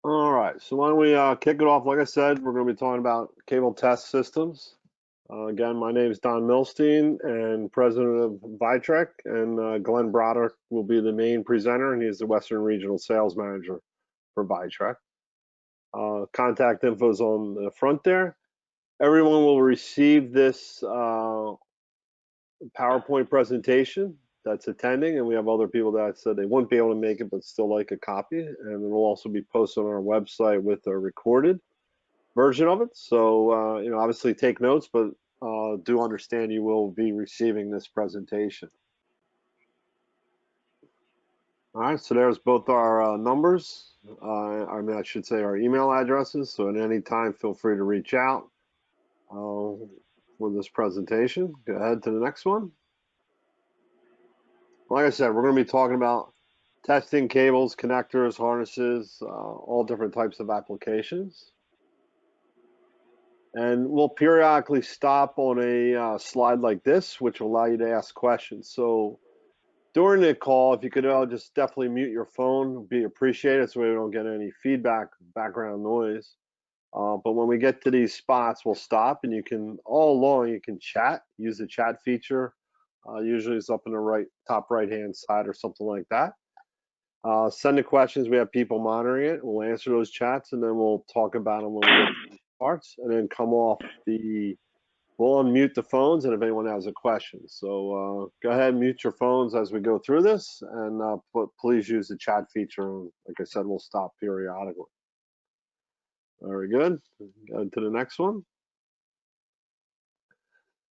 All right, so why don't we kick it off? Like I said, we're going to be talking about cable test systems. Again, my name is Don Milstein and president of Vitrek, and Glenn Broderick will be the main presenter, and he's the Western Regional Sales Manager for Vitrek. Contact info is on the front there. Everyone will receive this PowerPoint presentation that's attending, and we have other people that said they wouldn't be able to make it but still like a copy, and it will also be posted on our website with a recorded version of it. So, obviously take notes, but do understand you will be receiving this presentation. All right, so there's both our numbers. I should say our email addresses. So at any time, feel free to reach out for this presentation. Go ahead to the next one. Like I said, we're going to be talking about testing cables, connectors, harnesses, all different types of applications. And we'll periodically stop on a slide like this, which will allow you to ask questions. So during the call, if you could just definitely mute your phone, it'd be appreciated so we don't get any feedback, background noise. But when we get to these spots, we'll stop, and you can, all along, you can chat, use the chat feature. Usually it's up in the top right-hand side or something like that. Send the questions. We have people monitoring it. We'll answer those chats, and then we'll talk about them when we get to these parts, and then come off we'll unmute the phones, and if anyone has a question. So go ahead and mute your phones as we go through this, and please use the chat feature. And like I said, we'll stop periodically. Very good. Go to the next one.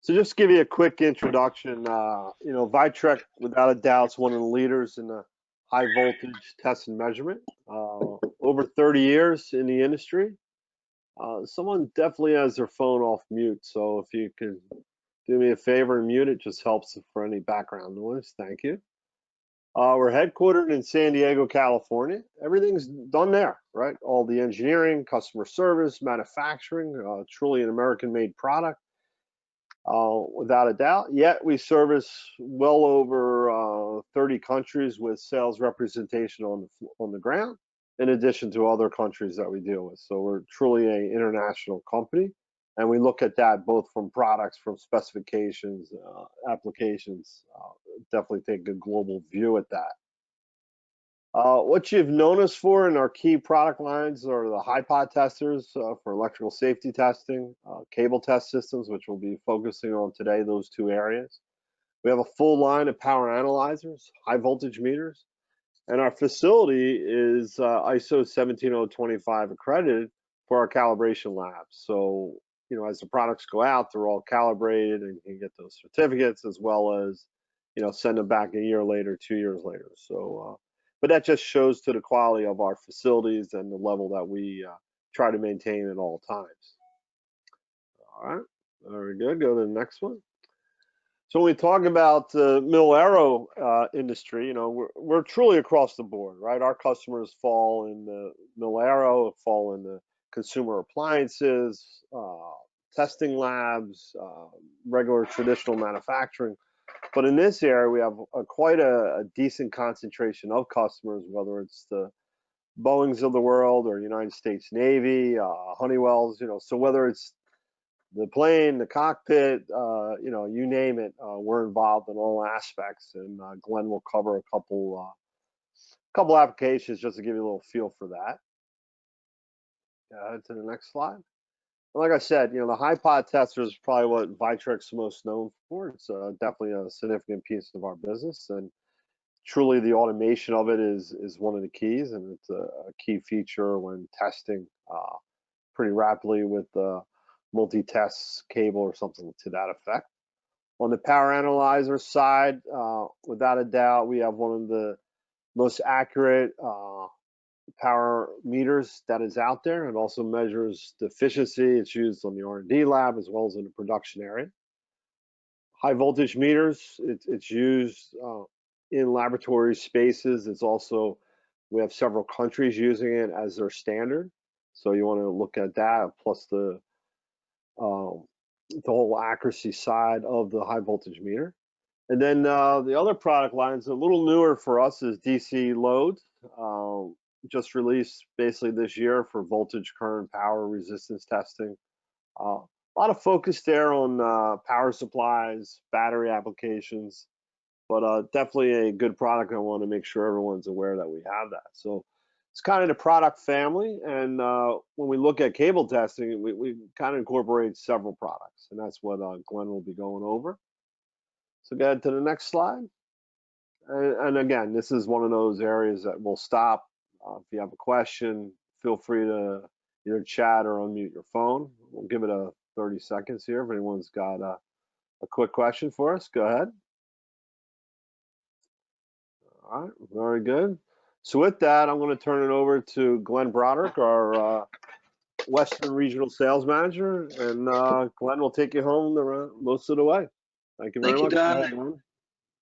So just to give you a quick introduction, Vitrek, without a doubt, is one of the leaders in the high voltage test and measurement. Over 30 years in the industry. Someone definitely has their phone off mute, so if you could do me a favor and mute it, just helps for any background noise. Thank you. We're headquartered in San Diego, California. Everything's done there, right? All the engineering, customer service, manufacturing, truly an American-made product. Without a doubt. Yet we service well over 30 countries with sales representation on the ground, in addition to other countries that we deal with. So we're truly an international company, and we look at that both from products, from specifications, applications. Definitely take a global view at that. What you've known us for in our key product lines are the high pot testers for electrical safety testing, cable test systems, which we'll be focusing on today, those two areas. We have a full line of power analyzers, high voltage meters, and our facility is ISO 17025 accredited for our calibration labs. So, as the products go out, they're all calibrated and you can get those certificates, as well as, send them back a year later, 2 years later. So, but that just shows to the quality of our facilities and the level that we try to maintain at all times. All right, very good. Go to the next one. So when we talk about the mil-aero industry, we're truly across the board, right? Our customers fall in the mil-aero, fall in the consumer appliances, testing labs, regular traditional manufacturing. But in this area, we have quite a decent concentration of customers, whether it's the Boeings of the world or United States Navy, Honeywells, so whether it's the plane, the cockpit, you name it, we're involved in all aspects. And Glenn will cover a couple applications just to give you a little feel for that. To the next slide. Like I said, the high pot tester is probably what Vitrek's most known for. It's definitely a significant piece of our business, and truly the automation of it is one of the keys, and it's a key feature when testing pretty rapidly with multi-test cable or something to that effect. On the power analyzer side, without a doubt, we have one of the most accurate power meters that is out there. It also measures the efficiency. It's used on the R&D lab as well as in the production area. High voltage meters, it's used in laboratory spaces. It's also, we have several countries using it as their standard. So you want to look at that, plus the whole accuracy side of the high voltage meter. And then the other product lines, a little newer for us, is DC load. just released basically this year for voltage, current, power, resistance testing. A lot of focus there on power supplies, battery applications, but definitely a good product. I want to make sure everyone's aware that we have that. So it's kind of the product family, and when we look at cable testing, we kind of incorporate several products, and that's what Glenn will be going over. So go ahead to the next slide. And again, this is one of those areas that we'll stop. If you have a question, feel free to either chat or unmute your phone. We'll give it a 30 seconds here. If anyone's got a quick question for us, go ahead. All right, very good. So with that, I'm going to turn it over to Glenn Broderick, our Western Regional Sales Manager, and Glenn will take you home most of the way. Thank you very much. Don. Go ahead, Glenn.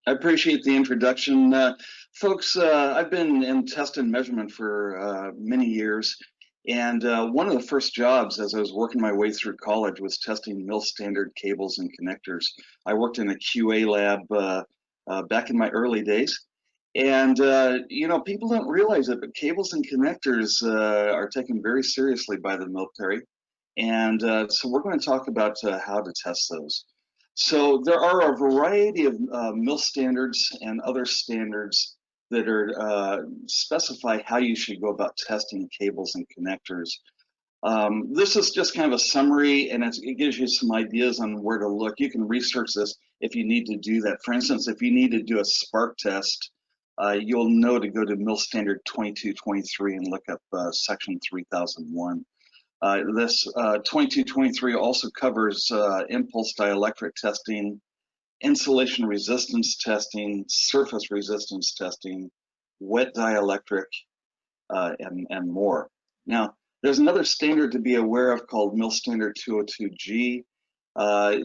I appreciate the introduction. Folks, I've been in test and measurement for many years, and one of the first jobs as I was working my way through college was testing mill standard cables and connectors. I worked in a QA lab back in my early days, and you know, people don't realize it, but cables and connectors are taken very seriously by the military, and so we're going to talk about how to test those. So there are a variety of mill standards and other standards that are specify how you should go about testing cables and connectors. This is just kind of a summary, and it gives you some ideas on where to look. You can research this if you need to do that. For instance, if you need to do a spark test, you'll know to go to mill standard 2223 and look up section 3001. This 2223 also covers impulse dielectric testing, insulation resistance testing, surface resistance testing, wet dielectric, and more. Now, there's another standard to be aware of called mill standard 202G.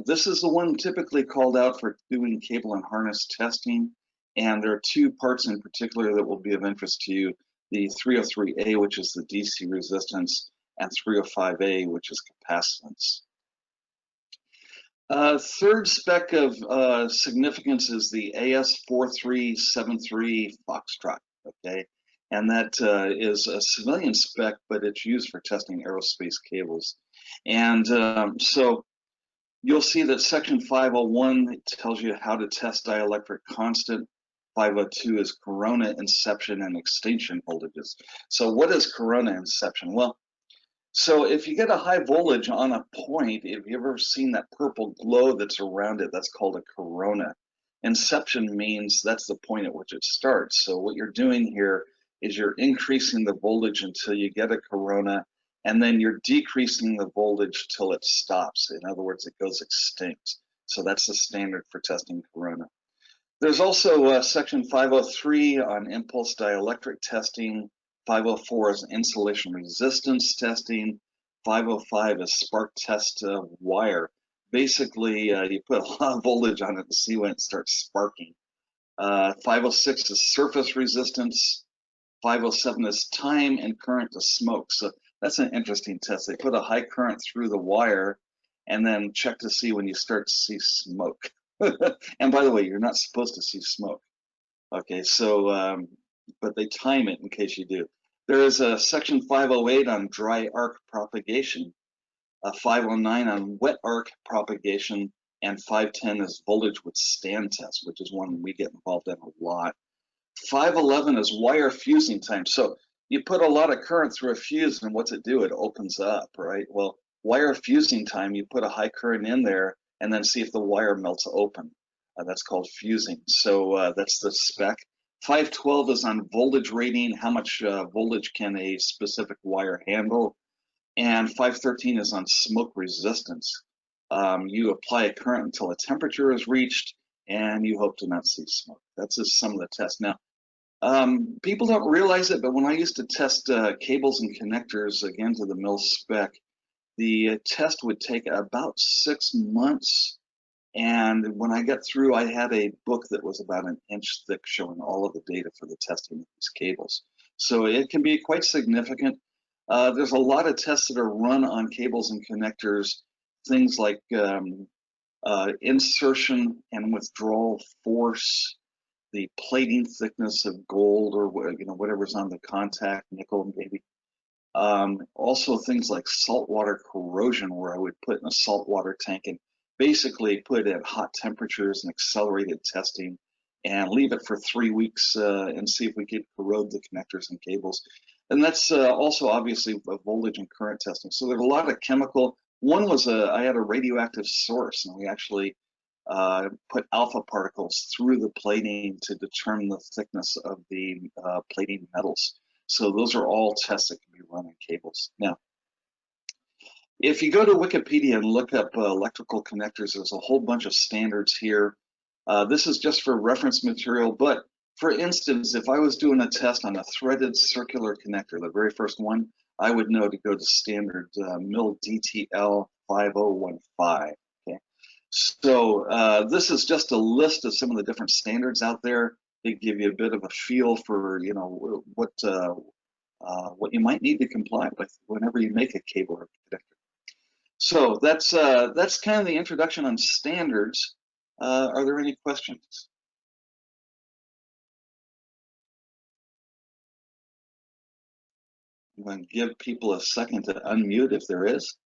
This is the one typically called out for doing cable and harness testing, and there are two parts in particular that will be of interest to you: the 303A, which is the DC resistance, and 305A, which is capacitance. Third spec of significance is the AS4373 Foxtrot, okay? And that is a civilian spec, but it's used for testing aerospace cables. And so you'll see that section 501 tells you how to test dielectric constant. 502 is corona inception and extinction voltages. So what is corona inception? Well, so if you get a high voltage on a point, if you've ever seen that purple glow that's around it, that's called a corona. Inception means that's the point at which it starts. So what you're doing here is you're increasing the voltage until you get a corona, and then you're decreasing the voltage till it stops. In other words, it goes extinct. So that's the standard for testing corona. There's also section 503 on impulse dielectric testing. 504 is insulation resistance testing. 505 is spark test wire. Basically, you put a lot of voltage on it to see when it starts sparking. 506 is surface resistance. 507 is time and current to smoke. So that's an interesting test. They put a high current through the wire and then check to see when you start to see smoke. And by the way, you're not supposed to see smoke. Okay, so, but they time it in case you do. There is a section 508 on dry arc propagation, 509 on wet arc propagation, and 510 is voltage withstand test, which is one we get involved in a lot. 511 is wire fusing time. So you put a lot of current through a fuse, and what's it do? It opens up, right? Well, wire fusing time, you put a high current in there, and then see if the wire melts open. That's called fusing. So that's the spec. 512 is on voltage rating, how much voltage can a specific wire handle. And 513 is on smoke resistance. You apply a current until a temperature is reached, and you hope to not see smoke. That's just some of the tests. Now, people don't realize it, but when I used to test cables and connectors, again to the mill spec, the test would take about 6 months. And when I got through, I had a book that was about an inch thick showing all of the data for the testing of these cables. So it can be quite significant. There's a lot of tests that are run on cables and connectors, things like insertion and withdrawal force. the plating thickness of gold or whatever's on the contact, nickel maybe. Also things like saltwater corrosion, where I would put in a saltwater tank and basically put it at hot temperatures and accelerated testing and leave it for 3 weeks and see if we could corrode the connectors and cables. And that's also obviously a voltage and current testing. So there's a lot of chemical. One was I had a radioactive source, and we actually put alpha particles through the plating to determine the thickness of the plating metals. So those are all tests that can be run in cables. Now, if you go to Wikipedia and look up electrical connectors, there's a whole bunch of standards here. This is just for reference material, but for instance, if I was doing a test on a threaded circular connector, the very first one, I would know to go to standard MIL DTL 5015. Okay, so this is just a list of some of the different standards out there. They give you a bit of a feel for what you might need to comply with whenever you make a cable or connector. So that's kind of the introduction on standards. Are there any questions? I'm going to give people a second to unmute if there is.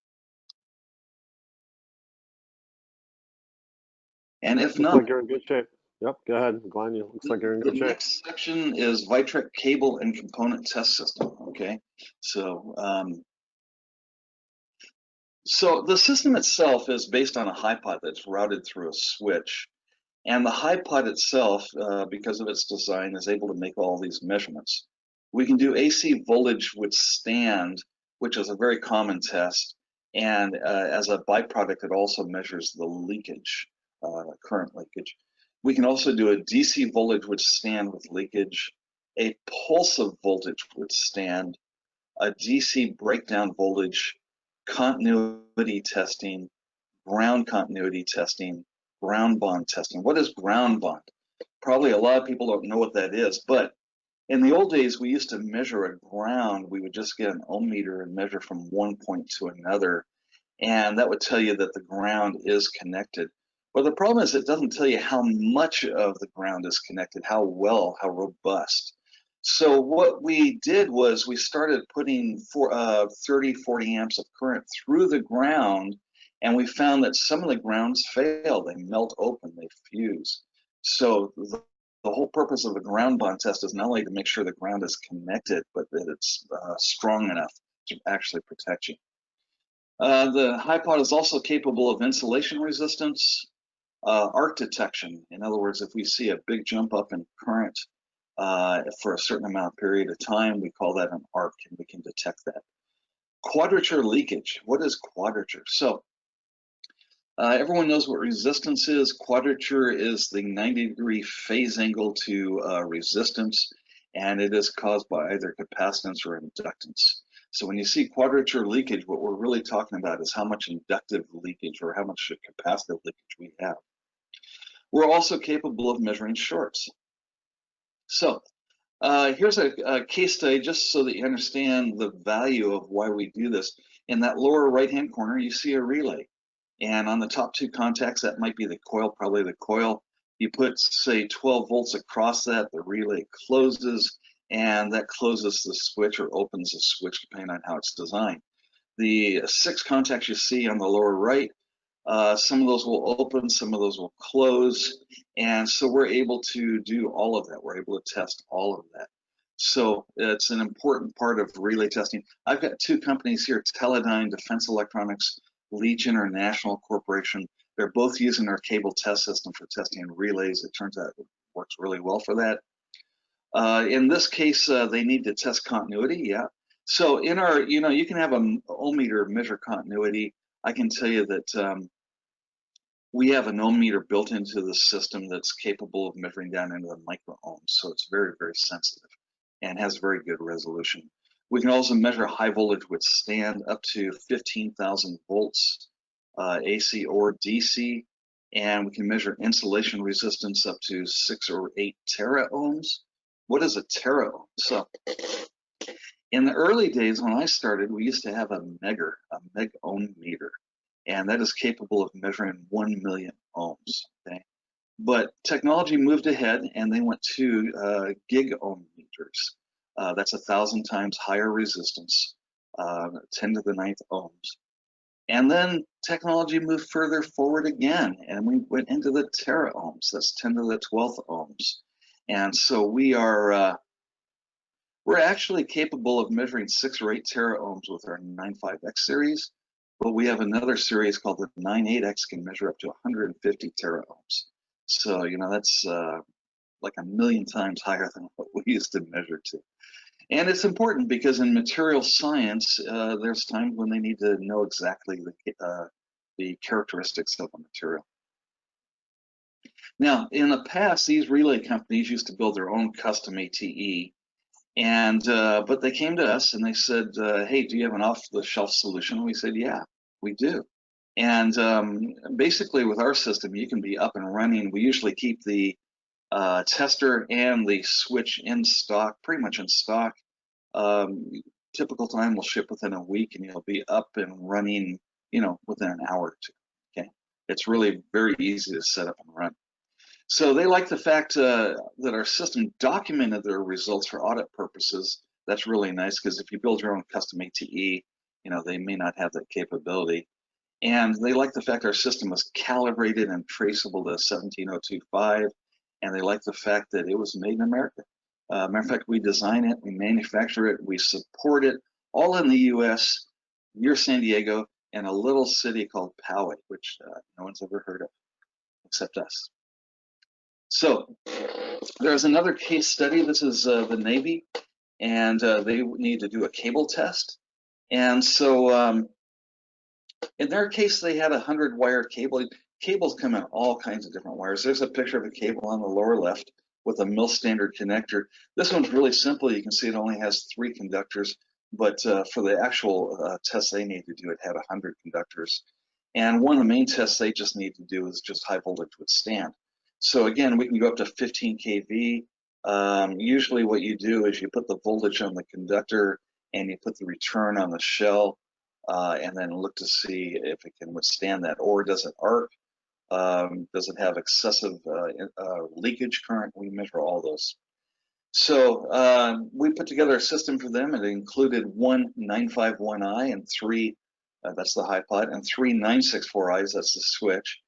And if not, looks like you're in good shape. Yep, go ahead, Glenn. You looks like you're in good shape. The next section is Vitrec cable and component test system. Okay, so so the system itself is based on a HiPod that's routed through a switch, and the HiPod itself, because of its design, is able to make all these measurements. We can do AC voltage withstand, which is a very common test, and as a byproduct, it also measures the leakage, current leakage. We can also do a DC voltage withstand with leakage, a pulsive voltage withstand, a DC breakdown voltage, continuity testing, ground continuity testing, ground bond testing. What is ground bond? Probably a lot of people don't know what that is, but in the old days, we used to measure a ground. We would just get an ohm meter and measure from one point to another, and that would tell you that the ground is connected. But the problem is it doesn't tell you how much of the ground is connected, how well, how robust. So what we did was we started putting 30, 40 amps of current through the ground, and we found that some of the grounds fail. They melt open, they fuse. So the whole purpose of a ground bond test is not only to make sure the ground is connected, but that it's strong enough to actually protect you. The HiPod is also capable of insulation resistance, arc detection. In other words, if we see a big jump up in current for a certain amount of period of time, we call that an arc, and we can detect that. Quadrature leakage. What is quadrature? So everyone knows what resistance is. Quadrature is the 90-degree phase angle to resistance, and it is caused by either capacitance or inductance. So when you see quadrature leakage, what we're really talking about is how much inductive leakage or how much capacitive leakage we have. We're also capable of measuring shorts. So here's a case study just so that you understand the value of why we do this. In that lower right-hand corner, you see a relay. And on the top two contacts, that might be the coil, probably the coil. You put, say, 12 volts across that, the relay closes, and that closes the switch or opens the switch depending on how it's designed. The 6 contacts you see on the lower right, some of those will open, some of those will close, and so we're able to do all of that. We're able to test all of that. So it's an important part of relay testing. I've got 2 companies here, Teledyne, Defense Electronics, Leach International Corporation. They're both using our cable test system for testing relays. It turns out it works really well for that. In this case, they need to test continuity, yeah. So in our, you can have an ohm meter measure continuity. I can tell you that we have an ohm meter built into the system that's capable of measuring down into the micro ohms. So it's very, very sensitive and has very good resolution. We can also measure high voltage withstand up to 15,000 volts, AC or DC. And we can measure insulation resistance up to 6 or 8 tera ohms. What is a tera ohm? So in the early days when I started, we used to have a meg ohm meter, and that is capable of measuring 1 million ohms. Okay, But technology moved ahead, and they went to gig ohm meters. That's 1,000 times higher resistance, 10 to the ninth ohms. And then technology moved further forward again, and we went into the tera ohms. That's 10 to the 12th ohms. And so we're actually capable of measuring 6 or 8 tera ohms with our 95X series, but we have another series called the 98X can measure up to 150 tera ohms. So, you know, that's like 1,000,000 times higher than what we used to measure to. And it's important because in material science, there's times when they need to know exactly the characteristics of a material. Now, in the past, these relay companies used to build their own custom ATE, and but they came to us and they said, "Hey, do you have an off-the-shelf solution?" And we said, "Yeah, we do." And basically, with our system, you can be up and running. We usually keep the tester and the switch in stock, pretty much in stock. Typical time will ship within a week, and you'll be up and running, you know, within an hour or two. Okay, it's really very easy to set up and run. So they like the fact that our system documented their results for audit purposes. That's really nice because if you build your own custom ATE, you know, they may not have that capability. And they like the fact our system was calibrated and traceable to 17025, and they like the fact that it was made in America. Matter of fact, we design it, we manufacture it, we support it, all in the U.S., near San Diego, and a little city called Poway, which no one's ever heard of, except us. So there's another case study. This is the Navy, and they need to do a cable test. And so in their case, they had a 100-wire cable. Cables come in all kinds of different wires. There's a picture of a cable on the lower left with a mil standard connector. This one's really simple. You can see it only has 3 conductors, but for the actual test they need to do, it had 100 conductors. And one of the main tests they just need to do is just high voltage withstand. So again, we can go up to 15 kV. Usually what you do is you put the voltage on the conductor and you put the return on the shell, and then look to see if it can withstand that, or does it arc? Does it have excessive leakage current? We measure all those. So we put together a system for them. It included one 951i and 3, that's the high pot, and 3 964i's, that's the switch.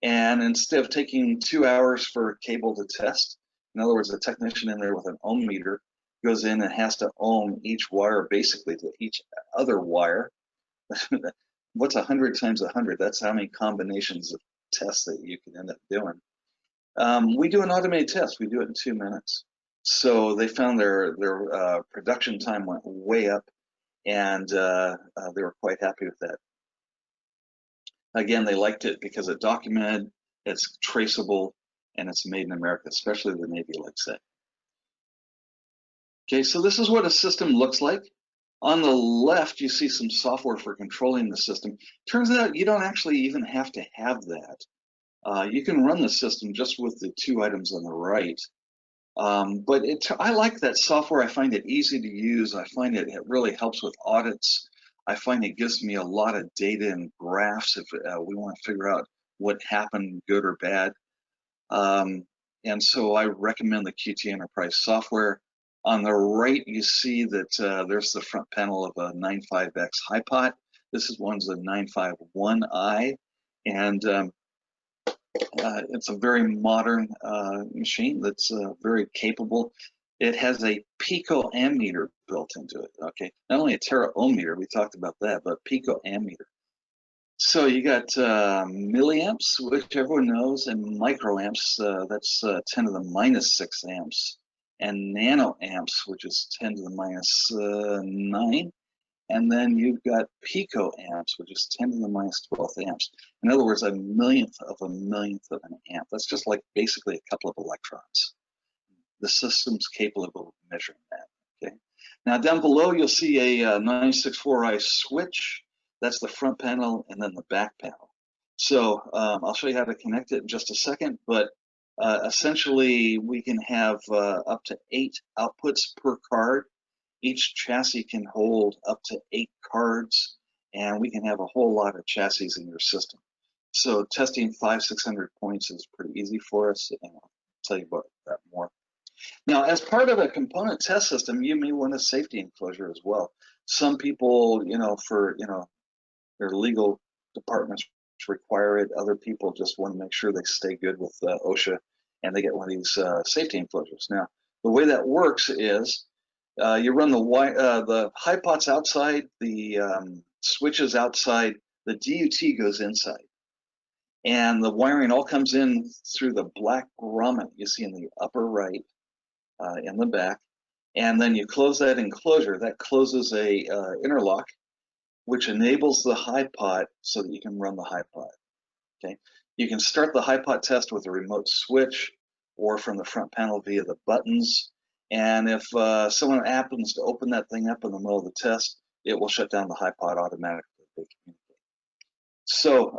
And instead of taking 2 hours for a cable to test, in other words, a technician in there with an ohm meter goes in and has to ohm each wire basically to each other wire. What's 100 times 100? That's how many combinations of tests that you can end up doing. We do an automated test. We do it in 2 minutes. So they found their production time went way up, and they were quite happy with that. Again, they liked it because it documented, it's traceable, and it's made in America, especially the Navy likes that. Okay, so this is what a system looks like. On the left, you see some software for controlling the system. Turns out you don't actually even have to have that. You can run the system just with the 2 items on the right. But I like that software. I find it easy to use. I find it really helps with audits. I find it gives me a lot of data and graphs if we want to figure out what happened, good or bad. And so I recommend the QT Enterprise software. On the right, you see that there's the front panel of a 95X high pot. This one's a 951i, and it's a very modern machine that's very capable. It has a pico ammeter built into it. Okay, not only a tera ohm meter, we talked about that, but pico ammeter. So you got milliamps, which everyone knows, and microamps. That's 10 to the minus 6 amps, and nanoamps, which is 10 to the minus 9. And then you've got picoamps, which is 10 to the minus 12th amps. In other words, a millionth of an amp. That's just like basically a couple of electrons. The system's capable of measuring that. Okay. Now down below, you'll see a 964i switch. That's the front panel and then the back panel. So I'll show you how to connect it in just a second, but essentially we can have up to 8 outputs per card. Each chassis can hold up to 8 cards, and we can have a whole lot of chassis in your system. So testing 500-600 points is pretty easy for us, and I'll tell you about that more. Now, as part of a component test system, you may want a safety enclosure as well. Some people, their legal departments require it. Other people just want to make sure they stay good with OSHA, and they get one of these safety enclosures. Now, the way that works is you run the high pots outside, the switches outside, the DUT goes inside. And the wiring all comes in through the black grommet you see in the upper right, in the back. And then you close that enclosure. That closes a interlock, which enables the high pot so that you can run the high pot. Okay, you can start the high pot test with a remote switch or from the front panel via the buttons. And if someone happens to open that thing up in the middle of the test, it will shut down the high pot automatically. So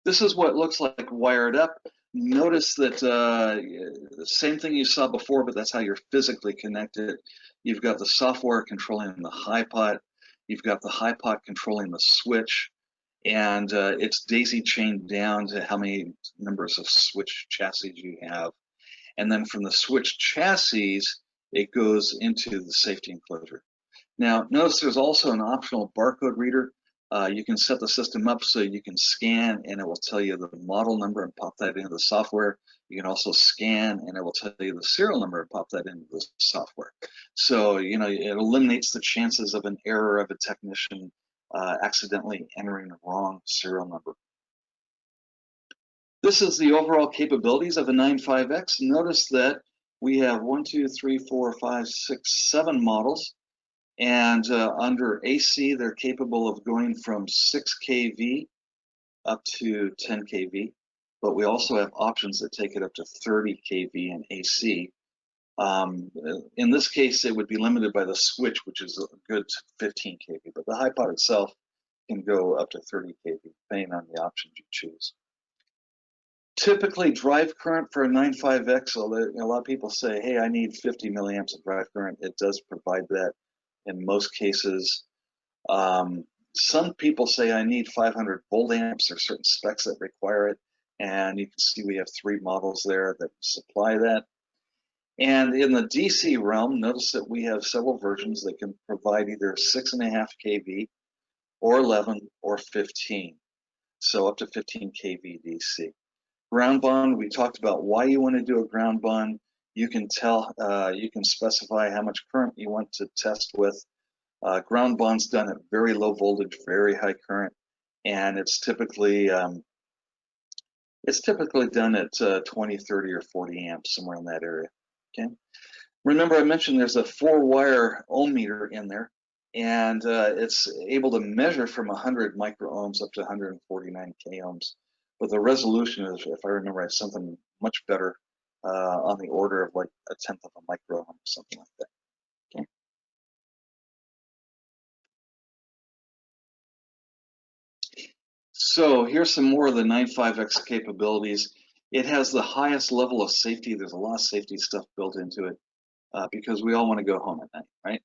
this is what it looks like wired up. Notice that the same thing you saw before, but that's how you're physically connected. You've got the software controlling the high pot. You've got the high pot controlling the switch, and it's daisy chained down to how many numbers of switch chassis you have. And then from the switch chassis, it goes into the safety enclosure. Now, notice there's also an optional barcode reader. You can set the system up so you can scan and it will tell you the model number and pop that into the software. You can also scan and it will tell you the serial number and pop that into the software. So, it eliminates the chances of an error of a technician accidentally entering the wrong serial number. This is the overall capabilities of a 95X. Notice that we have 7 models. And under AC, they're capable of going from 6 kV up to 10 kV, but we also have options that take it up to 30 kV in AC. In this case, it would be limited by the switch, which is a good 15 kV, but the high pot itself can go up to 30 kV, depending on the options you choose. Typically, drive current for a 95X, although a lot of people say, hey, I need 50 milliamps of drive current, it does provide that. In most cases, some people say I need 500 volt amps. There are certain specs that require it, and you can see we have 3 models there that supply that. And in the DC realm, notice that we have several versions that can provide either 6.5 kV or 11 or 15, so up to 15 kV DC. Ground bond, we talked about why you want to do a ground bond. You can you can specify how much current you want to test with. Ground bond's done at very low voltage, very high current, and it's typically done at 20, 30, or 40 amps, somewhere in that area. Okay. Remember, I mentioned there's a 4-wire ohm meter in there, and it's able to measure from 100 microohms up to 149 k ohms. But the resolution is, if I remember right, something much better, on the order of like 1/10 of a microohm or something like that. Okay. So here's some more of the 95X capabilities. It has the highest level of safety. There's a lot of safety stuff built into it because we all want to go home at night, right?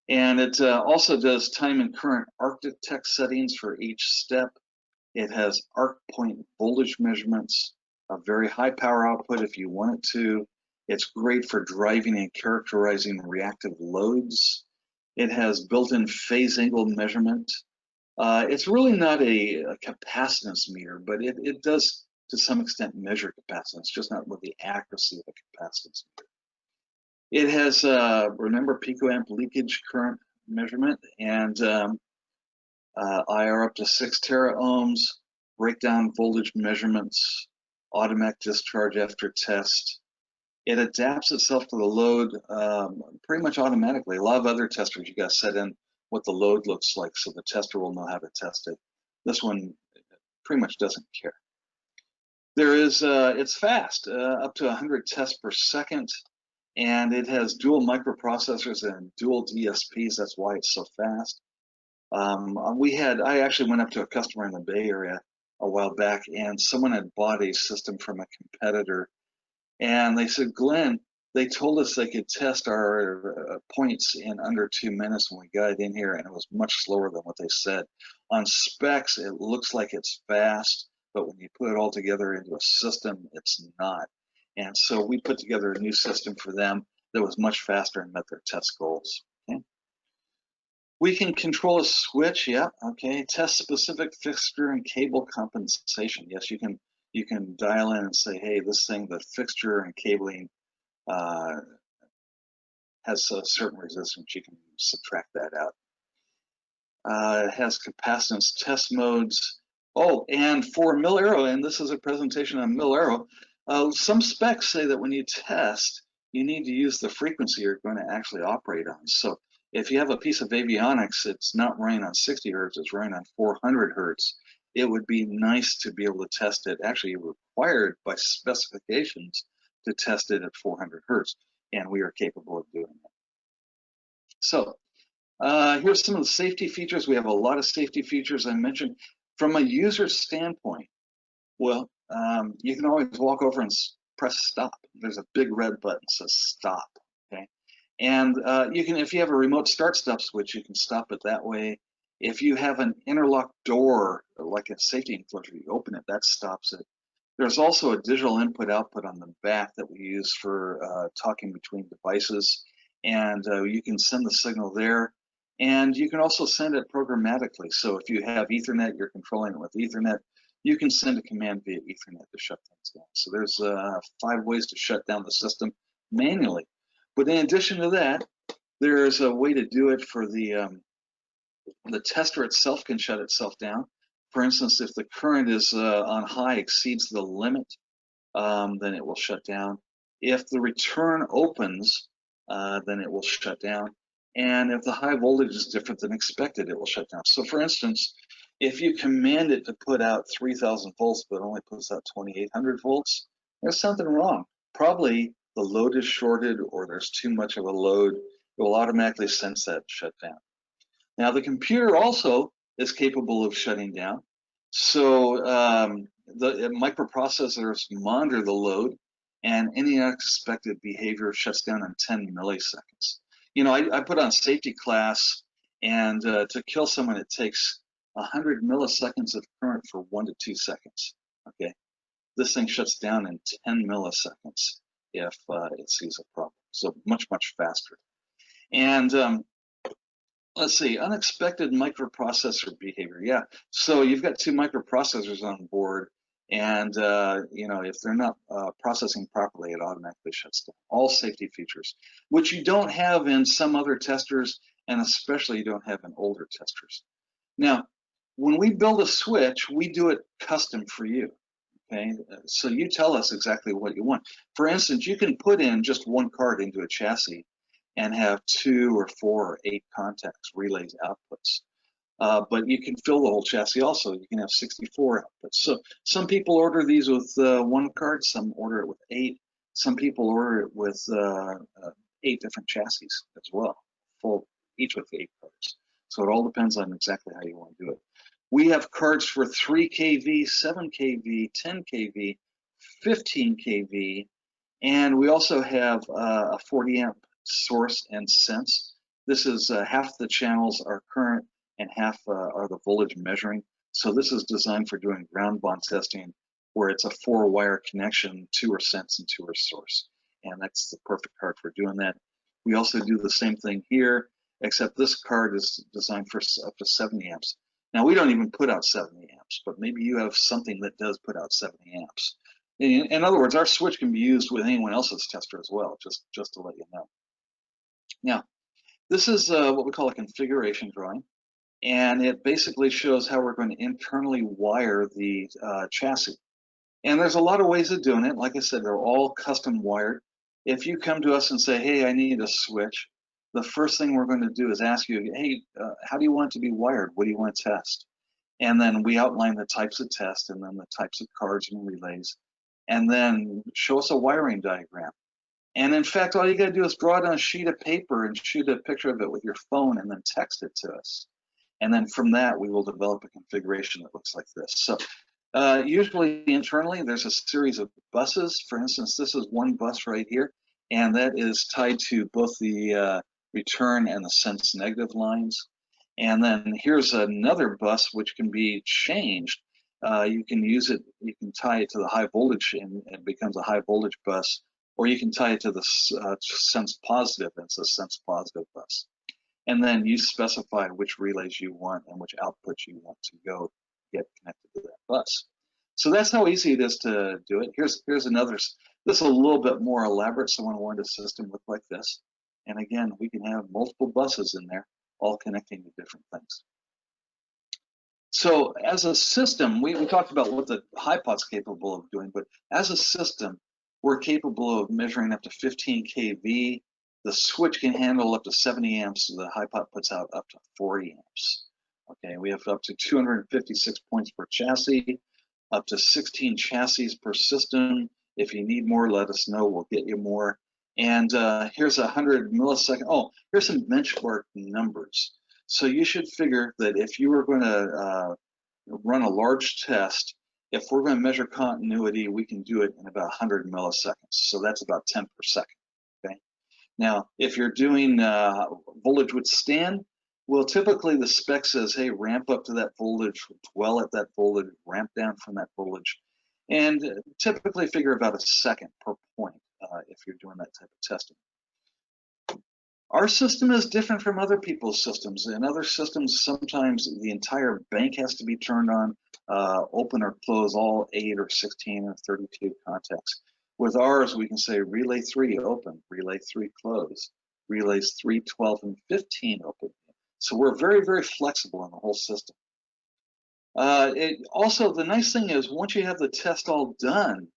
And it also does time and current arc detect settings for each step. It has arc point voltage measurements, a very high power output if you want it to. It's great for driving and characterizing reactive loads. It has built-in phase angle measurement. It's really not a capacitance meter, but it does to some extent measure capacitance, just not with the accuracy of a capacitance meter. It has, remember, picoamp leakage current measurement and IR up to 6 tera ohms, breakdown voltage measurements, automatic discharge after test. It adapts itself to the load pretty much automatically. A lot of other testers, you got to set in what the load looks like so the tester will know how to test it. This one pretty much doesn't care. There is, it's fast, up to 100 tests per second, and it has dual microprocessors and dual DSPs. That's why it's so fast. I actually went up to a customer in the Bay Area a while back, and someone had bought a system from a competitor, and they said, Glenn, They told us they could test our points in under 2 minutes when we got it in here, and it was much slower than what they said. On specs, it looks like it's fast, but when you put it all together into a system, it's not. And so we put together a new system for them that was much faster and met their test goals. Okay. We can control a switch, yeah, okay. Test specific fixture and cable compensation. Yes, you can dial in and say, hey, this thing, the fixture and cabling has a certain resistance. You can subtract that out. It has capacitance test modes. Oh, and for mil-aero, and this is a presentation on mil-aero, some specs say that when you test, you need to use the frequency you're going to actually operate on. So if you have a piece of avionics, it's not running on 60 hertz, it's running on 400 hertz. It would be nice to be able to test it, actually required by specifications to test it at 400 hertz, and we are capable of doing that. So here's some of the safety features. We have a lot of safety features I mentioned. From a user standpoint, well, you can always walk over and press stop. There's a big red button that says stop, okay? And you can, if you have a remote start-stop switch, you can stop it that way. If you have an interlocked door, like a safety enclosure, you open it, that stops it. There's also a digital input-output on the back that we use for talking between devices, and you can send the signal there. And you can also send it programmatically. So if you have Ethernet, you're controlling it with Ethernet, you can send a command via Ethernet to shut things down. So there's 5 ways to shut down the system manually. But in addition to that, there's a way to do it for the tester itself can shut itself down. For instance, if the current is on high exceeds the limit, then it will shut down. If the return opens, then it will shut down. And if the high voltage is different than expected, it will shut down. So for instance, if you command it to put out 3,000 volts, but only puts out 2,800 volts, there's something wrong. Probably the load is shorted or there's too much of a load. It will automatically sense that and shut down. Now the computer also is capable of shutting down. So the microprocessors monitor the load, and any unexpected behavior shuts down in 10 milliseconds. You know, I put on safety class, and to kill someone, it takes 100 milliseconds of current for 1 to 2 seconds. Okay, this thing shuts down in 10 milliseconds if it sees a problem. So much, much faster. And let's see, unexpected microprocessor behavior. Yeah, so you've got 2 microprocessors on board, and you know, if they're not processing properly, it automatically shuts down. All safety features, which you don't have in some other testers, and especially you don't have in older testers. Now, when we build a switch, we do it custom for you. Okay, so you tell us exactly what you want. For instance, you can put in just 1 card into a chassis and have 2 or 4 or 8 contacts, relays, outputs. But you can fill the whole chassis also. You can have 64 outputs. So some people order these with 1 card, some order it with 8. Some people order it with 8 different chassis as well, full, each with 8 cards. So it all depends on exactly how you want to do it. We have cards for 3 kV, 7 kV, 10 kV, 15 kV, and we also have a 40 amp source and sense. This is half the channels are current and half are the voltage measuring. So this is designed for doing ground bond testing where it's a 4-wire connection, 2 are sense and 2 are source. And that's the perfect card for doing that. We also do the same thing here, except this card is designed for up to 70 amps. Now we don't even put out 70 amps, but maybe you have something that does put out 70 amps. In other words, our switch can be used with anyone else's tester as well, just to let you know. Now, this is what we call a configuration drawing, and it basically shows how we're going to internally wire the chassis. And there's a lot of ways of doing it. Like I said, they're all custom wired. If you come to us and say, hey, I need a switch, the first thing we're going to do is ask you, hey, how do you want it to be wired? What do you want to test? And then we outline the types of tests and then the types of cards and relays, and then show us a wiring diagram. And in fact, all you got to do is draw it on a sheet of paper and shoot a picture of it with your phone and then text it to us. And then from that, we will develop a configuration that looks like this. So usually internally, there's a series of buses. For instance, this is 1 bus right here. and that is tied to both the return and the sense negative lines. And then here's another bus which can be changed. You can use it, you can tie it to the high voltage and it becomes a high voltage bus, or you can tie it to the sense positive and it's a sense positive bus. And then you specify which relays you want and which outputs you want to go get connected to that bus. So that's how easy it is to do it. Here's another, this is a little bit more elaborate, so I wanted a system look like this. And again, we can have multiple buses in there, all connecting to different things. So as a system, we talked about what the HiPod's capable of doing, but as a system, we're capable of measuring up to 15 kV. The switch can handle up to 70 amps, so the HiPod puts out up to 40 amps. Okay, we have up to 256 points per chassis, up to 16 chassis per system. If you need more, let us know, we'll get you more. And here's 100 millisecond, oh, here's some benchmark numbers. So you should figure that if you were going to run a large test, if we're going to measure continuity, we can do it in about 100 milliseconds. So that's about 10 per second. Okay. Now, if you're doing voltage withstand, well, typically the spec says, hey, ramp up to that voltage, dwell at that voltage, ramp down from that voltage, and typically figure about a second per point if you're doing that type of testing. Our system is different from other people's systems. In other systems, sometimes the entire bank has to be turned on, open or close all 8 or 16 or 32 contacts. With ours, we can say relay 3 open, relay 3 close, relays 3, 12, and 15 open. So we're very, very flexible in the whole system. Also, the nice thing is once you have the test all done,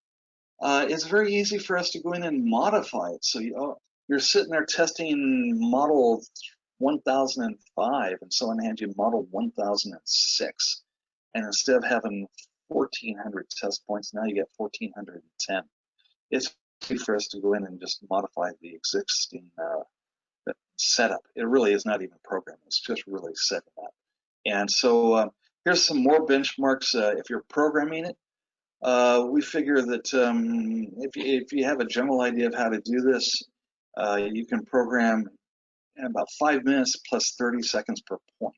it's very easy for us to go in and modify it. So you're sitting there testing model 1005 and someone hands you model 1006. And instead of having 1400 test points, now you get 1410. It's easy for us to go in and just modify the existing setup. It really is not even programming, it's just really setting up. And so here's some more benchmarks. If you're programming it, we figure that if you have a general idea of how to do this, you can program in about 5 minutes plus 30 seconds per point.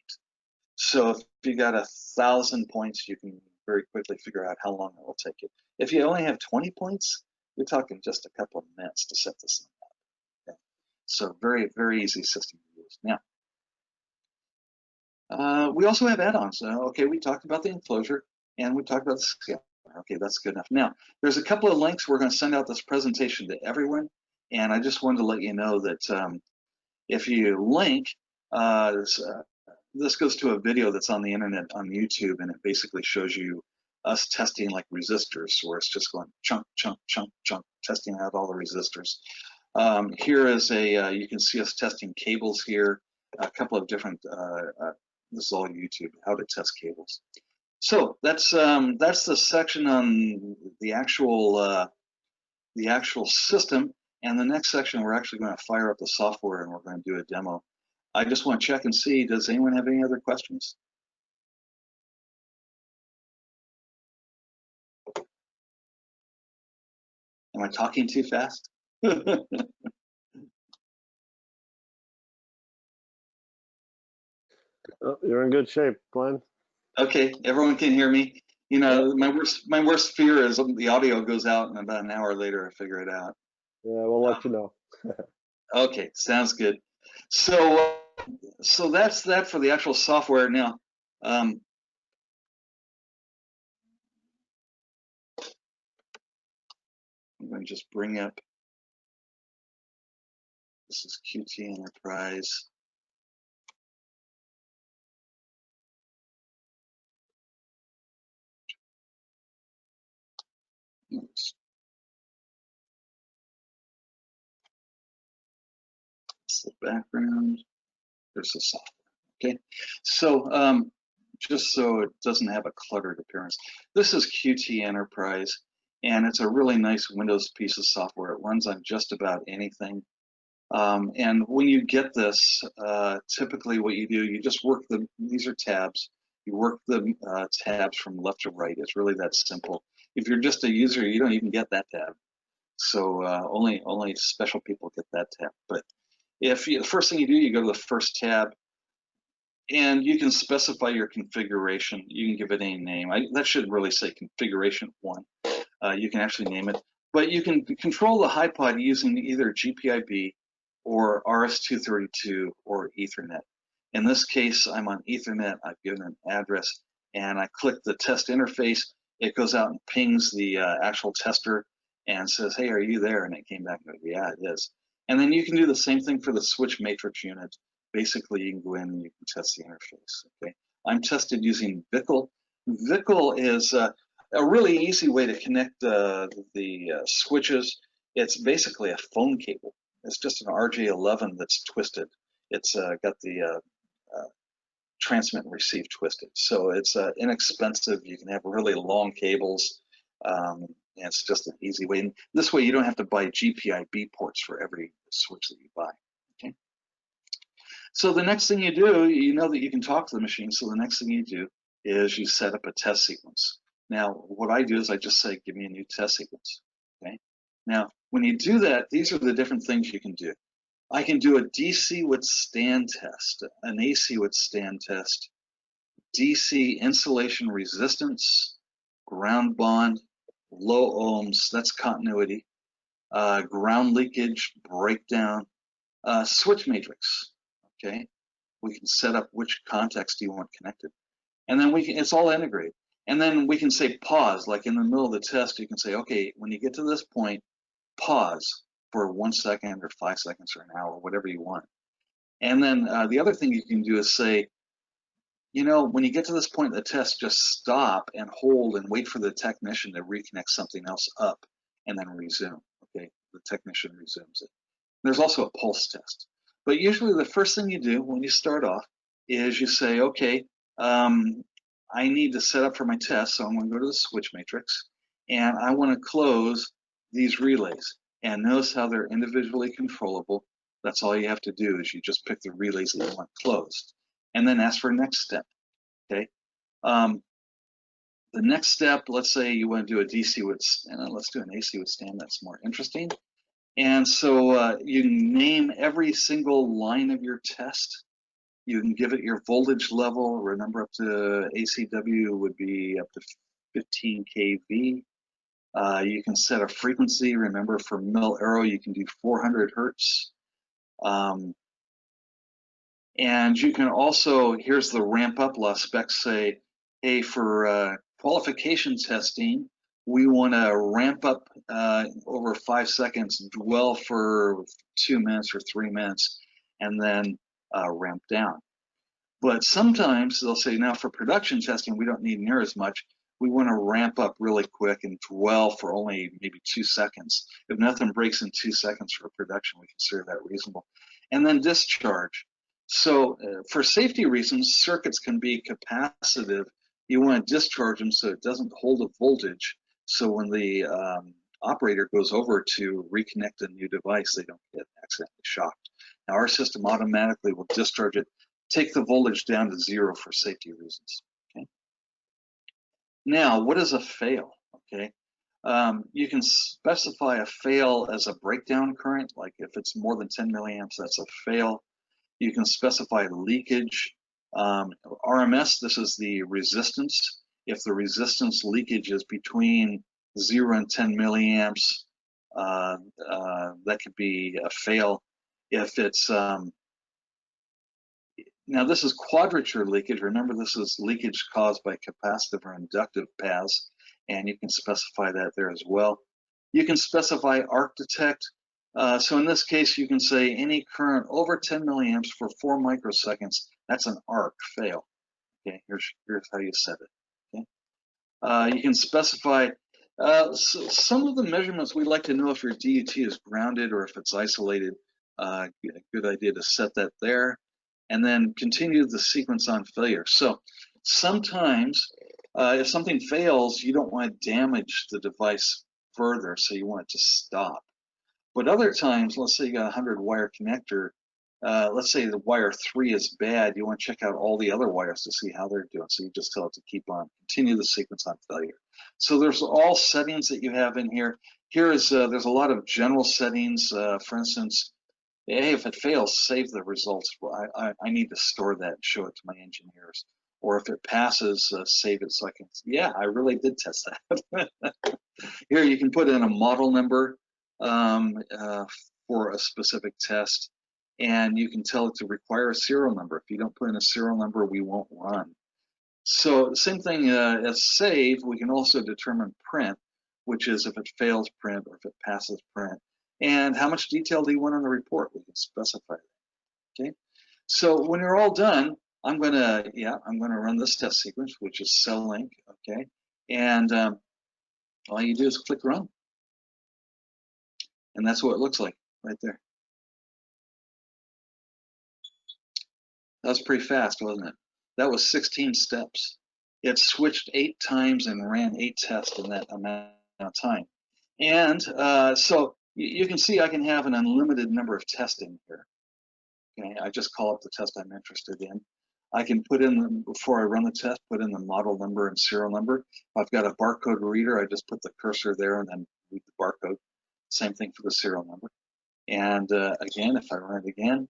So if you got 1,000 points, you can very quickly figure out how long it will take you. If you only have 20 points, you're talking just a couple of minutes to set this up. Okay? So very, very easy system to use. Now, we also have add-ons. Okay, we talked about the enclosure and we talked about the scale. Okay, that's good enough. Now, there's a couple of links. We're going to send out this presentation to everyone. And I just wanted to let you know that if you link, this goes to a video that's on the internet on YouTube, and it basically shows you us testing like resistors, where it's just going chunk, chunk, chunk, chunk, testing out all the resistors. Here is you can see us testing cables here, a couple of different, this is all YouTube, how to test cables. So that's the section on the actual system. And the next section, we're actually going to fire up the software and we're going to do a demo. I just want to check and see, does anyone have any other questions? Am I talking too fast? Oh, you're in good shape, Glenn. Okay, everyone can hear me. You know, my worst fear is the audio goes out and about an hour later I figure it out. Yeah, we'll let you know. Okay, sounds good. So that's that for the actual software. Now, I'm going to just bring up, this is QT Enterprise. Oops. That's the background. There's the software. Okay, so just so it doesn't have a cluttered appearance, this is QT Enterprise, and it's a really nice Windows piece of software. It runs on just about anything. And when you get this, typically what you do, you just work these are tabs. You work the tabs from left to right. It's really that simple. If you're just a user, you don't even get that tab. So only special people get that tab. But if the first thing you do, you go to the first tab, and you can specify your configuration. You can give it any name. That should really say configuration 1. You can actually name it, but you can control the HiPod using either GPIB or RS-232 or Ethernet. In this case, I'm on Ethernet. I've given an address, and I click the test interface. It goes out and pings the actual tester and says, "Hey, are you there?" And it came back and goes, "Yeah, it is." And then you can do the same thing for the switch matrix unit. Basically, you can go in and you can test the interface. Okay, I'm tested using VICL. VICL is a really easy way to connect the switches. It's basically a phone cable. It's just an RJ11 that's twisted. It's got the transmit and receive twisted. So it's inexpensive. You can have really long cables. And it's just an easy way. And this way you don't have to buy GPIB ports for every switch that you buy. Okay. So the next thing you do, you know that you can talk to the machine. So the next thing you do is you set up a test sequence. Now, what I do is I just say, give me a new test sequence. Okay. Now, when you do that, these are the different things you can do. I can do a DC withstand test, an AC withstand test, DC insulation resistance, ground bond, low ohms, that's continuity, ground leakage, breakdown, switch matrix. Okay, we can set up which contacts do you want connected, and then it's all integrated. And then we can say pause, like in the middle of the test, you can say, okay, when you get to this point, pause for 1 second or 5 seconds or an hour, whatever you want. And then the other thing you can do is say, you know, when you get to this point in the test, just stop and hold and wait for the technician to reconnect something else up and then resume. Okay, the technician resumes it. There's also a pulse test. But usually the first thing you do when you start off is you say, okay, I need to set up for my test, so I'm going to go to the switch matrix, and I want to close these relays. And notice how they're individually controllable. That's all you have to do is you just pick the relays that you want closed, and then ask for next step. Okay. The next step, let's say you want to do a DC withstand, let's do an AC withstand. That's more interesting. And so you name every single line of your test. You can give it your voltage level. Remember, up to ACW would be up to 15 kV. You can set a frequency. Remember, for mil-aero, you can do 400 hertz. And you can also, here's the ramp up law specs, say, hey, for qualification testing, we want to ramp up over 5 seconds, dwell for 2 minutes or 3 minutes, and then ramp down. But sometimes they'll say, now for production testing, we don't need near as much. We want to ramp up really quick and dwell for only maybe 2 seconds. If nothing breaks in 2 seconds for production, we consider that reasonable. And then discharge. So for safety reasons, circuits can be capacitive. You want to discharge them so it doesn't hold a voltage. So when the operator goes over to reconnect a new device, they don't get accidentally shocked. Now our system automatically will discharge it, take the voltage down to 0 for safety reasons. Okay. Now, what is a fail? Okay. You can specify a fail as a breakdown current, like if it's more than 10 milliamps, that's a fail. You can specify leakage. RMS, this is the resistance. If the resistance leakage is between 0 and 10 milliamps, that could be a fail. If it's now this is quadrature leakage. Remember, this is leakage caused by capacitive or inductive paths, and you can specify that there as well. You can specify arc detect. So in this case, you can say any current over 10 milliamps for 4 microseconds. That's an arc fail. Okay, here's how you set it. Okay, you can specify so some of the measurements. We like to know if your DUT is grounded or if it's isolated. Good idea to set that there, and then continue the sequence on failure. So sometimes if something fails, you don't want to damage the device further, so you want it to stop. But other times, let's say you got a 100 wire connector, let's say the wire 3 is bad, you want to check out all the other wires to see how they're doing. So you just tell it to keep on, continue the sequence on failure. So there's all settings that you have in here. Here is, there's a lot of general settings. For instance, hey, if it fails, save the results. Well, I need to store that and show it to my engineers. Or if it passes, save it so I can, yeah, I really did test that. Here you can put in a model number for a specific test, and you can tell it to require a serial number. If you don't put in a serial number, we won't run. So the same thing as save, we can also determine print, which is if it fails, print, or if it passes, print. And how much detail do you want on the report? We can specify that. Okay. So when you're all done, I'm gonna run this test sequence, which is cell link. Okay. And all you do is click run. And that's what it looks like right there. That was pretty fast, wasn't it? That was 16 steps. It switched 8 times and ran 8 tests in that amount of time. And so you can see I can have an unlimited number of tests in here. Okay, I just call up the test I'm interested in. I can put in, before I run the test, put in the model number and serial number. If I've got a barcode reader, I just put the cursor there and then read the barcode. Same thing for the serial number. And again, if I run it again,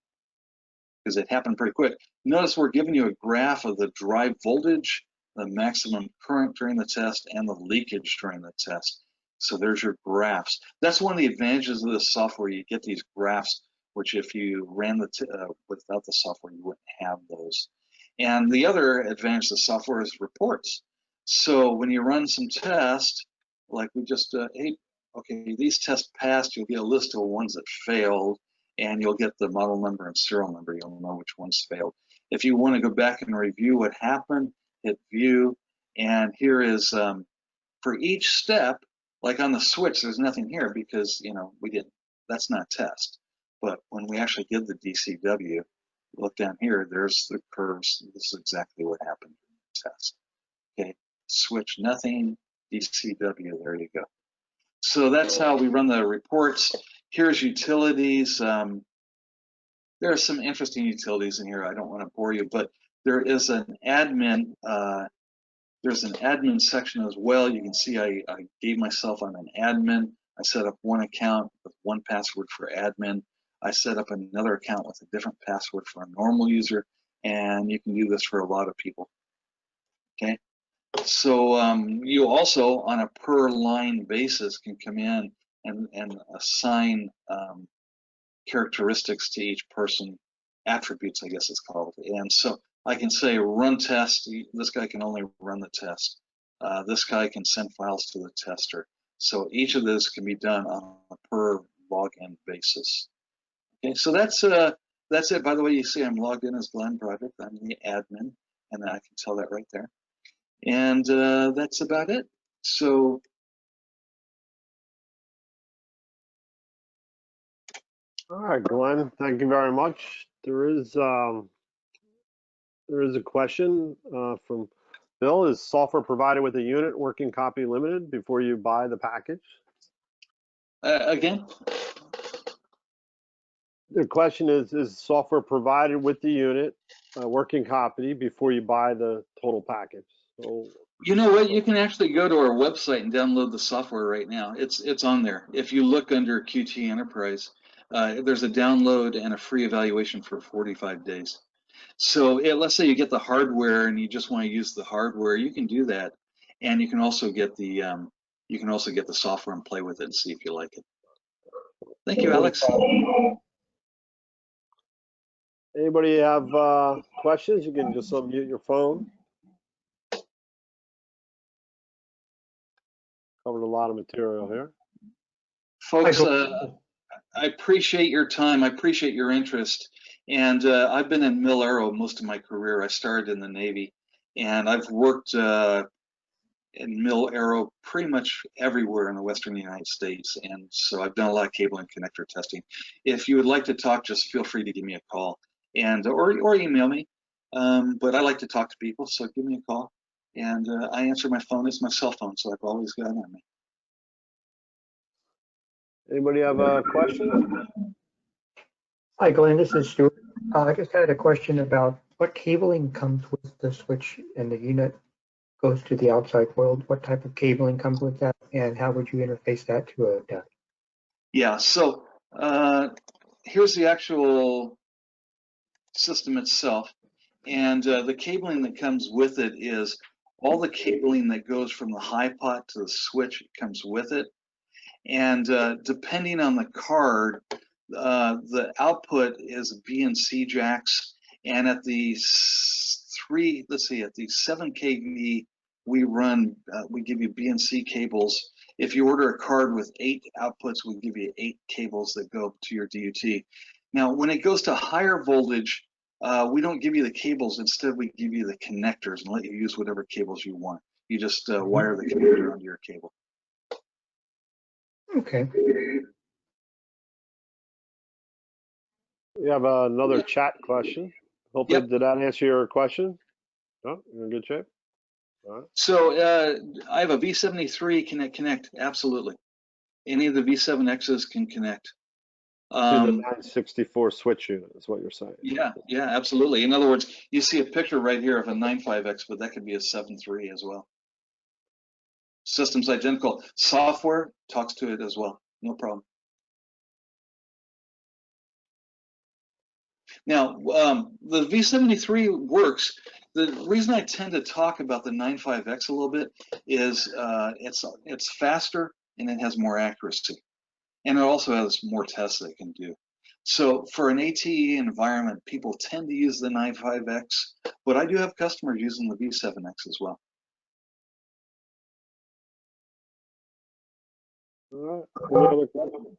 because it happened pretty quick, notice we're giving you a graph of the drive voltage, the maximum current during the test, and the leakage during the test. So there's your graphs. That's one of the advantages of this software. You get these graphs, which if you ran without the software, you wouldn't have those. And the other advantage of the software is reports. So when you run some tests, like we just, hey, okay, these tests passed, you'll get a list of ones that failed, and you'll get the model number and serial number. You'll know which ones failed. If you want to go back and review what happened, hit view, and here is, for each step, like on the switch, there's nothing here because, you know, we didn't, that's not test. But when we actually did the DCW, look down here, there's the curves. This is exactly what happened in the test. Okay, switch nothing, DCW, there you go. So that's how we run the reports. Here's utilities. There are some interesting utilities in here. I don't want to bore you, but there is an admin. There's an admin section as well. You can see I gave myself, I'm an admin. I set up one account with one password for admin. I set up another account with a different password for a normal user, and you can do this for a lot of people. Okay, so you also, on a per line basis, can come in and assign characteristics to each person, attributes, I guess it's called. And so I can say run test. This guy can only run the test. This guy can send files to the tester. So each of those can be done on a per login basis. Okay, so that's it. By the way, you see I'm logged in as Glenn Broderick. I'm the admin, and I can tell that right there. And that's about it. So all right, Glenn, thank you very much. There is a question from Bill. Is software provided with a unit working copy limited before you buy the package? Again? The question is software provided with the unit working copy before you buy the total package? So, you know what? You can actually go to our website and download the software right now. It's on there. If you look under QT Enterprise, there's a download and a free evaluation for 45 days. So let's say you get the hardware and you just want to use the hardware, you can do that, and you can also get the software and play with it and see if you like it. Thank you, Alex. Anybody have questions? You can just unmute your phone. Covered a lot of material here. Folks, I appreciate your time. I appreciate your interest. And I've been in mil-aero most of my career. I started in the Navy, and I've worked in mil-aero pretty much everywhere in the Western United States. And so I've done a lot of cable and connector testing. If you would like to talk, just feel free to give me a call and or email me. But I like to talk to people, so give me a call. And I answer my phone. It's my cell phone, so I've always got it on me. Anybody have a question? Hi, Glenn. This is Stuart. I just had a question about what cabling comes with the switch and the unit goes to the outside world. What type of cabling comes with that, and how would you interface that to a DAC? Yeah, so here's the actual system itself. And the cabling that comes with it is all the cabling that goes from the high pot to the switch comes with it. And depending on the card, the output is BNC jacks. And at the at the 7 kV, we give you BNC cables. If you order a card with 8 outputs, we give you 8 cables that go to your DUT. Now, when it goes to higher voltage, we don't give you the cables. Instead, we give you the connectors and let you use whatever cables you want. You just wire the connector onto your cable. Okay. We have another chat question. Hopefully, Yep. did that answer your question? No, you're in good shape. All right. So I have a V73 connect. Absolutely. Any of the V7Xs can connect. To the 964 switch unit is what you're saying. Yeah, absolutely. In other words, you see a picture right here of a 95X, but that could be a 7.3 as well. System's identical. Software talks to it as well. No problem. Now, the V73 works. The reason I tend to talk about the 95X a little bit is it's faster and it has more accuracy. And it also has more tests that it can do. So for an ATE environment, people tend to use the 95X, but I do have customers using the V7X as well. All right. Any other questions?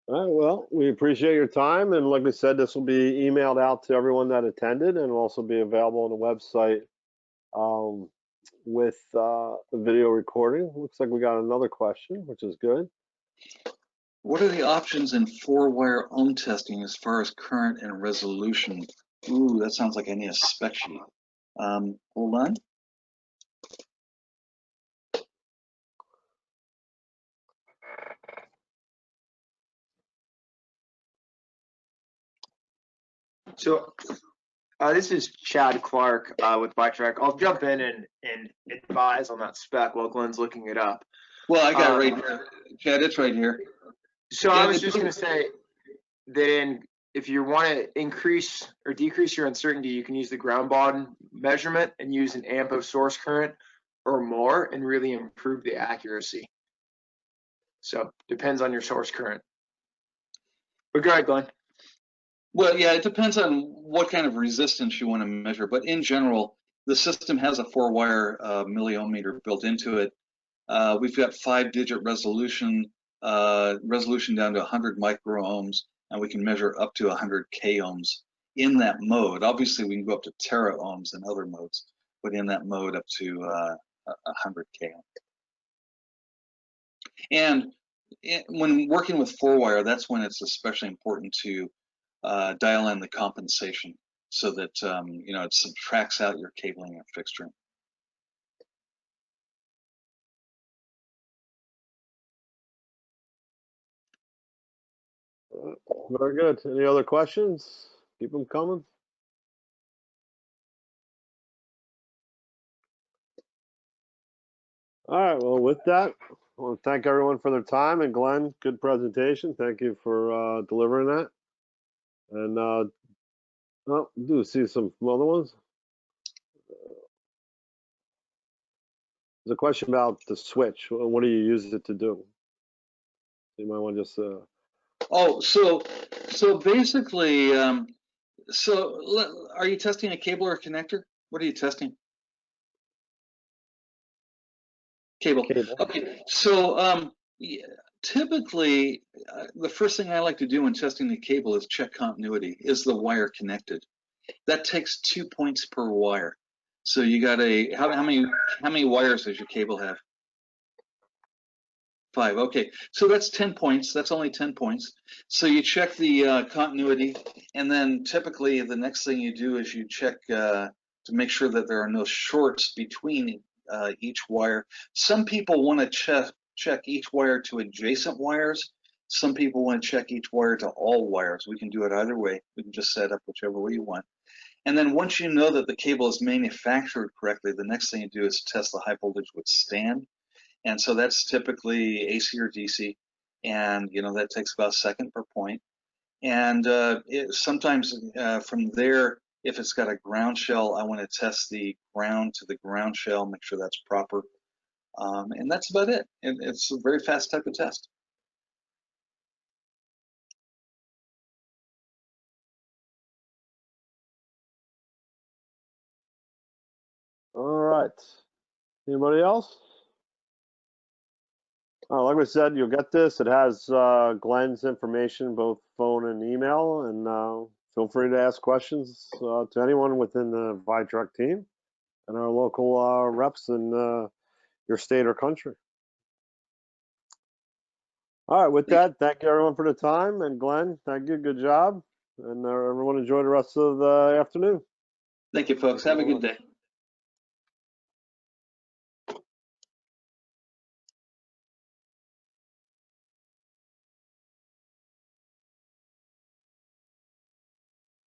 All right, well, we appreciate your time. And like we said, this will be emailed out to everyone that attended and will also be available on the website with the video recording. Looks like we got another question, which is good. What are the options in 4-wire ohm testing as far as current and resolution? Ooh, that sounds like I need a spec sheet. Hold on. So this is Chad Clark with Vitrek. I'll jump in and advise on that spec while Glenn's looking it up. Well, I got it right here. Chad, it's right here. So I was just going to say that if you want to increase or decrease your uncertainty, you can use the ground bond measurement and use an amp of source current or more and really improve the accuracy. So depends on your source current. But go ahead, Glenn. Well, yeah, it depends on what kind of resistance you want to measure. But in general, the system has a 4-wire milliohmmeter built into it. We've got 5-digit resolution down to 100 microohms, and we can measure up to 100 k ohms in that mode. Obviously, we can go up to tera ohms in other modes, but in that mode up to 100 k ohms. And when working with 4-wire, that's when it's especially important to dial in the compensation so that it subtracts out your cabling and fixturing. Very good. Any other questions? Keep them coming. All right. Well, with that, I want to thank everyone for their time. And Glenn, good presentation. Thank you for delivering that. And do see some other ones. There's a question about the switch. What do you use it to do? You might want to just. Oh, so basically, are you testing a cable or a connector? What are you testing? Cable. Okay, so typically, the first thing I like to do when testing the cable is check continuity. Is the wire connected? That takes 2 points per wire. So you got how many wires does your cable have? 5. Okay, so that's 10 points. That's only 10 points. So you check the continuity, and then typically the next thing you do is you check to make sure that there are no shorts between each wire. Some people want to check each wire to adjacent wires. Some people want to check each wire to all wires. We can do it either way. We can just set up whichever way you want. And then once you know that the cable is manufactured correctly, the next thing you do is test the high voltage withstand. And so that's typically AC or DC. And, you know, that takes about a second per point. And sometimes from there, if it's got a ground shell, I want to test the ground to the ground shell, make sure that's proper. And that's about it. It's a very fast type of test. All right. Anybody else? Like we said, you'll get this. It has Glenn's information, both phone and email, and feel free to ask questions to anyone within the Vitrec team and our local reps in your state or country. All right, with that, thank you everyone for the time, and Glenn, thank you, good job, and everyone enjoy the rest of the afternoon. Thank you, folks. Have a good day.